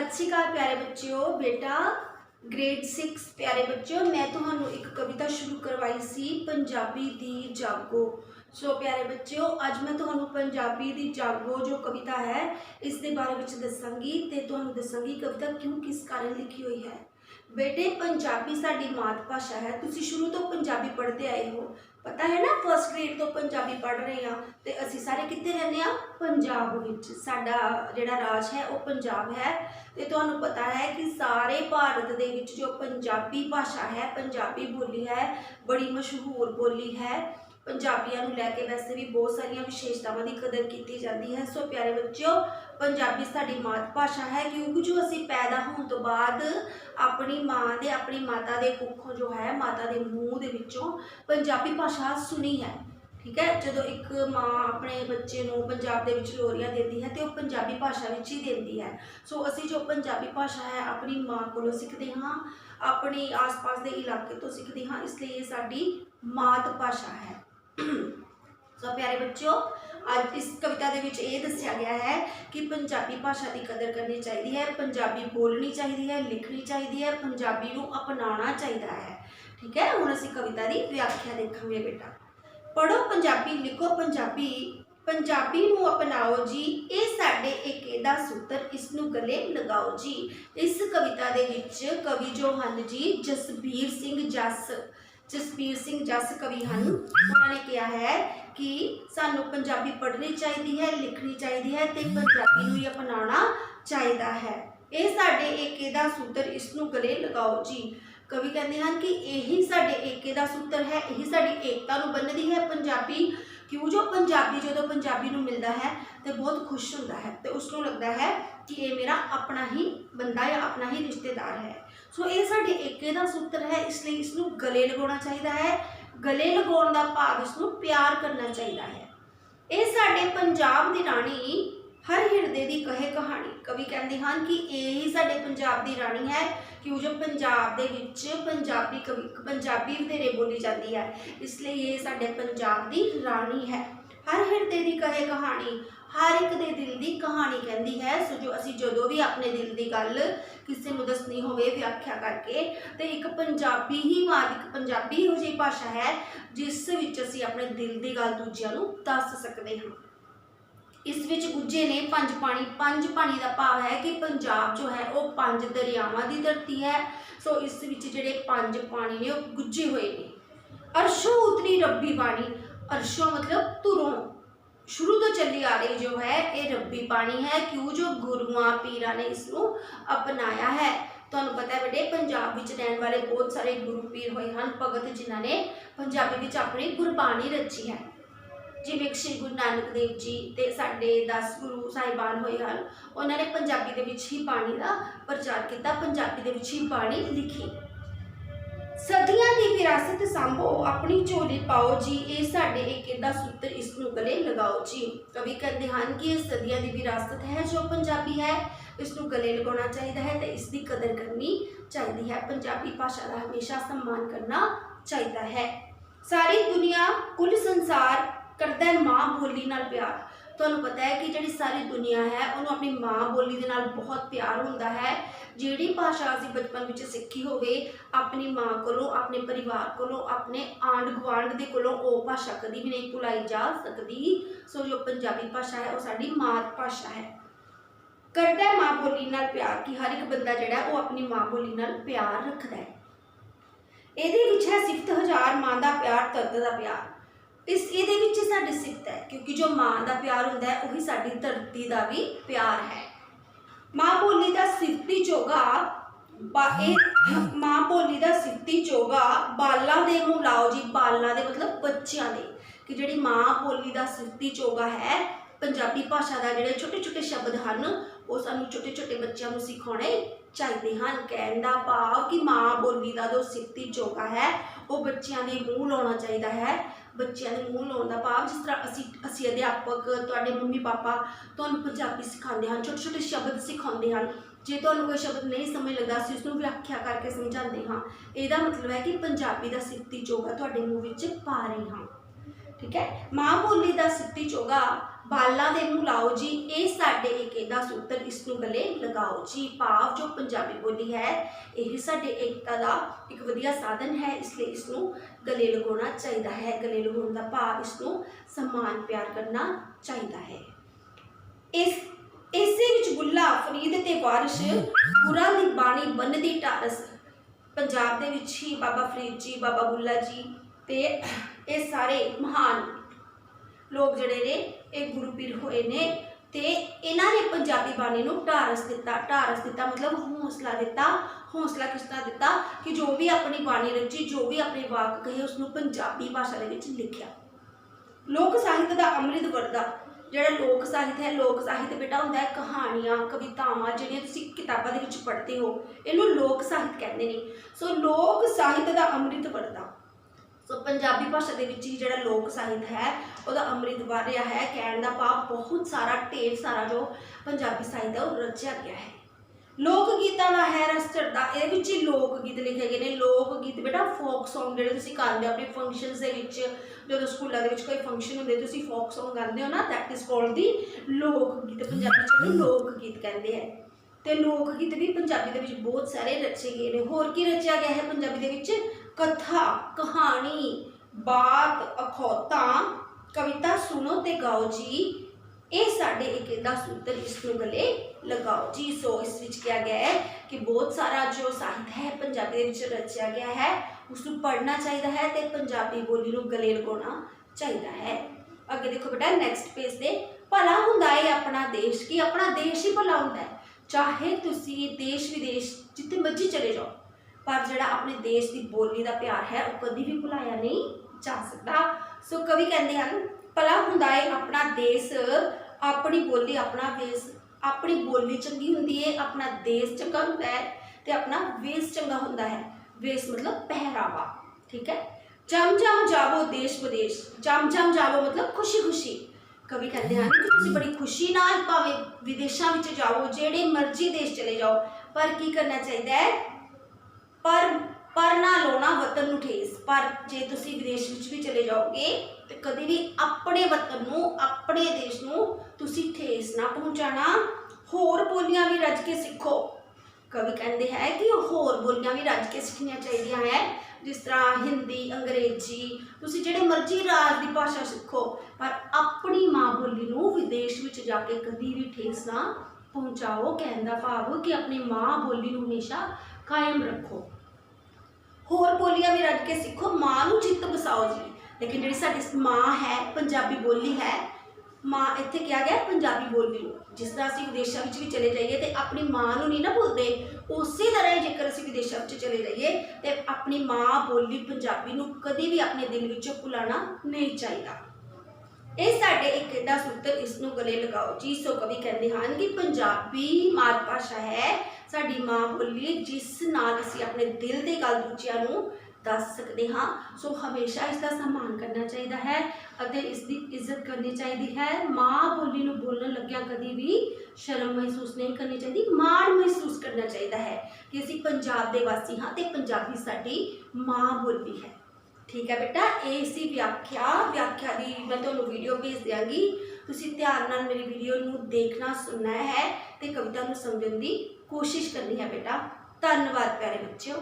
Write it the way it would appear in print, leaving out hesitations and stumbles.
सत श्री अकाल प्यारे बच्चों। बेटा ग्रेड 6 प्यारे बच्चों, मैं तुहानू एक कविता शुरू करवाई सी पंजाबी दी जागो। सो प्यारे बच्चों, अज मैं तुहानू पंजाबी दी जागो जो कविता है इस दे बारे में दसांगी ते तुहानू दसांगी कविता क्यों किस कारण लिखी हुई है। बेटे पंजाबी साडी मात भाषा है। तुसी शुरू तो पंजाबी पढ़ते आए हो, पता है ना, फर्स्ट ग्रेड तो पंजाबी पढ़ रहे हैं। तो असी सारे कितने रहने आ, पंजाब विच। साडा जिहड़ा राज है वो पंजाब है। तो तुहानू पता है कि सारे भारत दे विच जो पंजाबी भाषा है, पंजाबी बोली है, बड़ी मशहूर बोली है। पंजाबियों नूं लैके वैसे भी बहुत सारिया विशेषतावां की कदर की जाती है। सो प्यारे बच्चों, पंजाबी साडी मात भाषा है क्योंकि जो असी पैदा होने तो बाद अपनी माँ दे अपनी माता दे कुखों जो है, माता दे मूँह दे विचों पंजाबी भाषा सुनी है। ठीक है, जो एक माँ अपने बच्चे नूं पंजाब दे विच लोरियां देती है तो वह पंजाबी भाषा विच ही देती है। सो असी जो पंजाबी भाषा है अपनी माँ कोलों सीखते हाँ, अपनी आस पास के इलाके तो सीखते हाँ, इसलिए ये साडी मात भाषा है। सो प्यारे बच्चों, आज इस कविता के विच ये दस्या गया है कि पंजाबी भाषा की कदर करनी चाहिए है, पंजाबी बोलनी चाहिए है, लिखनी चाहिए है, पंजाबी नूं अपनाना चाहिए है। ठीक है, हुण असीं कविता की व्याख्या देखांगे। बेटा पढ़ो पंजाबी, लिखो पंजाबी, पंजाबी नूं अपनाओ जी, ये साडे एके दा सूत्र, इसनूं गले लगाओ जी। इस कविता दे विच कवि जो हन जी जसबीर सिंह जस, जसबीर सिंह जस कवि हैं। उन्होंने कहा है कि सानू पंजाबी पढ़नी चाहिए है, लिखनी चाहिए है, तो पंजाबी नूं ही अपनाना चाहिए है। ये साडे एके दा सूत्र, इसनूं गले लगाओ जी। कवि कहते हैं कि यही साडे एके दा सूत्र है, यही साडी एकता नूं बन्नदी है पंजाबी। क्यों जो पंजाबी जो पंजाबी नूं मिलता है तो बहुत खुश होता है, तो उसनूं लगता है कि ये मेरा अपना ही बंदा या अपना ही रिश्तेदार है। सो ये साडे एके दा सूत्र है, इसलिए इसनूं गले लगाना चाहिए है। गले लगाउण दा भाव इसनूं प्यार करना चाहिए है। ये साडे पंजाब दी राणी हर हिरदे दी कहे कहानी। कवि कहते हैं कि यही साडे पंजाब दी राणी है क्यों जो पंजाब दे विच पंजाबी वधेरे बोली जाती है, इसलिए ये साडे पंजाब दी राणी है। हर हिरदे दी कहे कहानी, हर एक दे दिल दी कहानी कहती है। सो जो असी जदों भी अपने दिल की गल किसी नूं दसनी होवे व्याख्या करके, तो एक पंजाबी ही पंजाबी इहो जी भाषा है जिस विच असी अपने दिल की गल दूजिआं नूं दस सकते हैं। इस विच गुज्जे ने पंज पानी, पंज पानी का भाव है कि पंजाब जो है वो पंज दरियावां की धरती है। सो इस विच जिहड़े पंज पानी ने वो गुज्जे हुए ने। अरशों उतरी रब्बी पानी, अरशों मतलब तुरों, शुरू तो चली आ रही जो है ये रब्बी पानी है क्यों जो गुरुआं पीरां ने इसनूं अपनाया है। तुहानूं पता है बेटे पंजाब विच रहने वाले बहुत सारे गुरु पीर होए हैं, भगत जिन्हां ने पंजाबी विच अपनी गुरबाणी रची है। जिवें श्री गुरु नानक देव जी ते साडे 10 गुरु साहिबान होए हैं, उन्होंने पंजाबी दे विच ही बाणी का प्रचार किया, पंजाबी दे विच ही बाणी लिखी। सदियां दी विरासत सांभो, अपनी झोली पाओ जी, ये साडे एके दा सूत्र, इसनूं गले लगाओ जी। कवि कहते हैं कि ये सदियां दी विरासत है जो पंजाबी है, इसनूं गले लगाना चाहिए है, तो इसकी कदर करनी चाहिए है। पंजाबी भाषा का हमेशा सम्मान करना चाहिए है। सारी दुनिया कुल संसार करता है माँ बोली नाल प्यार। तुहानूं पता है कि जिहड़ी सारी दुनिया है उन्होंने अपनी माँ बोली दे नाल बहुत प्यार होंदा है। जिहड़ी भाषा असीं बचपन विच सीखी होवे अपनी माँ कोलों, अपने परिवार कोलों, अपने आंढ गुआंढ दे कोलों, वो भाषा कभी भी नहीं भुलाई जा सकती। सो जो पंजाबी भाषा है वो साडी मात भाषा है। करता है माँ बोली नाल प्यार कि हर एक बंदा जिहड़ा वो अपनी माँ बोली नाल प्यार रखदा है। इहदे विच है सिफत हजार, माँ दा प्यार तरत दा प्यार। इस ये विच साडी सिफत है क्योंकि जो माँ का प्यार होंदा है वही साडी धरती का भी प्यार है। माँ बोली का सिफती चोगा, माँ बोली का सिफती चोगा, बालां दे मूँह लाओ जी, बालां दे मतलब बच्चों दे, कि जिहड़ी माँ बोली का सिफती चोगा है पंजाबी भाषा का जिहड़े छोटे छोटे शब्द हैं वो सानूं छोटे छोटे बच्चों को सिखाने चाहिए हैं। कहने का भाव कि माँ बोली का जो सिफती चोगा है वो बच्चों के मूँह लाना चाहिए है। बच्चों के मूँह लाने का भाव जिस तरह असी अध्यापक तुहाडे मम्मी पापा तुहानूं पंजाबी सिखाते हैं, छोटे छोटे शब्द सिखाते हैं। जे तुहानूं कोई शब्द नहीं समझ लगता असीं उसनूं व्याख्या करके समझाते हाँ। इसका मतलब है कि पंजाबी का सिफती चोगा तुहाडे मूँह विच पा रहे हाँ। ठीक है, माँ बोली का सिफती चोगा, बालां दे मूँह लाओ जी, ये साडे एके दा सूत्र इसनूं गले लगाओ जी। भाव जो पंजाबी बोली है यही साडे एकता दा एक वधिया साधन है, इसलिए इसनूं गले लगाउणा चाहीदा है। गले लगाउण दा भाव इसनूं सम्मान प्यार करना चाहीदा है। इसे विच बुल्ला फरीद ते वारिश गुरां दी बाणी बनदी टारस। पंजाब दे विच ही बाबा फरीद जी, बाबा बुल्ला जी ते ये सारे महान लोग जिहड़े ने एक गुरु पीर होए ने ते इन्हां ने पंजाबी बाणी नूं टारस दिता। टारस दिता मतलब हौसला दिता। हौसला किस तरह दिता कि जो भी अपनी बाणी रची, जो भी अपने वाक कहे, उसनूं पंजाबी भाषा दे विच लिखिया। लोक साहित्य का अमृत वरदा जिहड़ा लोक साहित्य है, लोक साहित्य बेटा होंदा है कहानियां कवितावां जिहड़ियां तुसीं किताबां दे विच पढ़ते हो, इहनूं लोक साहित्य कहंदे ने। सो लोक साहित्य का अमृत वरदा। सो पंजाबी भाषा दे विच ही जिहड़ा लोक साहित्य है उहदा अमृत वरया है। कहण दा भाव बहुत सारा ढेर सारा जो पंजाबी साहित्य है वो रचिया गया है। लोक गीतां दा है रस चढ़दा, इहदे विच ही लोक गीत लिखे गए ने। लोक गीत बेटा फोक सॉन्ग जिहड़े तुसीं गांदे हो अपने फंक्शनस दे विच, जो स्कूलों के कोई फंक्शन होंदे तुसीं फोक सॉन्ग गाते हो ना, दैट इज कॉल्ड दी लोक गीत। पंजाबी च लोक गीत कहते हैं। तो लोक गीत भी पंजाबी दे विच बहुत सारे रचे गए हैं। होर की रचिया गया है पंजाबी दे विच? कथा, कहानी, बात, अखौतां, कविता सुनो ते गाओ जी। ये साढ़े एक दा सूत्र इसनूं गले लगाओ जी। सो इस विच क्या गया है कि बहुत सारा जो साहित्य है पंजाबी दे विच रचिया गया है, उसनूं पढ़ना चाहिए है ते पंजाबी बोली नूं गले लगाउणा चाहिए है। अगे देखो बेटा नैक्सट पेज दे, भला हुंदा है अपना देश, कि अपना देश ही भला हुंदा है। चाहे तुसीं देश विदेश जिथे मर्जी चले जाओ, पर जिहड़ा अपने देश की बोली का प्यार है वो कभी भी भुलाया नहीं जा सकता। सो कवि कहते हैं भला हुंदा है अपना देश, अपनी बोली अपना वेश। अपनी बोली चंगी हुंदी है, अपना देश चंगा हुंदा है ते अपना वेश चंगा हुंदा है। वेश मतलब पहरावा, ठीक है। जम जम जावो देश विदेश, जम जम जावो मतलब खुशी खुशी। कवि कहते हैं कि तुसीं बड़ी खुशी नाल भावें विदेशों में जाओ, जेड़े मर्जी देश चले जाओ, पर की करना चाहिए है, पर ना लोना वतन नूं ठेस। पर जे तुसीं विदेश विच भी चले जाओगे तो कभी भी अपने वतन नूं, अपने देश नूं तुसीं ठेस ना पहुँचाना। होर बोलियां भी रज के सीखो। कवि कहते हैं कि होर बोलियां भी रज के सीखनियां चाहिए हैं, जिस तरह हिंदी, अंग्रेजी, तुसीं जिहड़े मर्जी राज की भाषा सीखो, पर अपनी माँ बोली नूं विदेश विच जाके कभी भी ठेस ना पहुँचाओ। कहण दा भाव कि अपनी माँ बोली नूं हमेशा कायम रखो। होर बोलियां भी रज के सीखो, माँ नूं चित्त बसाओ जी। लेकिन जिहड़ी साडी माँ है, पंजाबी बोली है, माँ इत्थे क्या गया पंजाबी बोली। जिस तरह असीं विदेशों में भी चले जाइए तो अपनी माँ नूं नहीं ना भुलदे, उसी तरह जेकर असीं विदेशों में चले जाइए तो अपनी माँ बोली पंजाबी नूं कभी भी अपने दिल विचों भुलाना नहीं चाहिए। ये साडे एक एडा सूत्र इसनूं गले लगाओ जी। सो कवि कहते हैं कि पंजाबी मात भाषा है, साडी माँ बोली, जिस नाल असीं अपने दिल की गल दूजिआं नूं दस सकते हाँ। सो हमेशा इसका सम्मान करना चाहिए है और इसकी इज्जत करनी चाहिए है। माँ बोली नूं बोलण लग्गिआं कभी भी शर्म महसूस नहीं करनी चाहिए, माण महसूस करना चाहिए है कि असीं पंजाब दे वासी हाँ ते पंजाबी साडी माँ बोली है। ठीक है बेटा, इसी व्याख्या की मैं तुहानूं वीडियो भेज देंगी। तुसीं ध्यान नाल मेरी वीडियो नूं देखना सुनना है ते कविता नूं समझण दी कोशिश करनी है बेटा। धन्नवाद प्यारे बच्चों।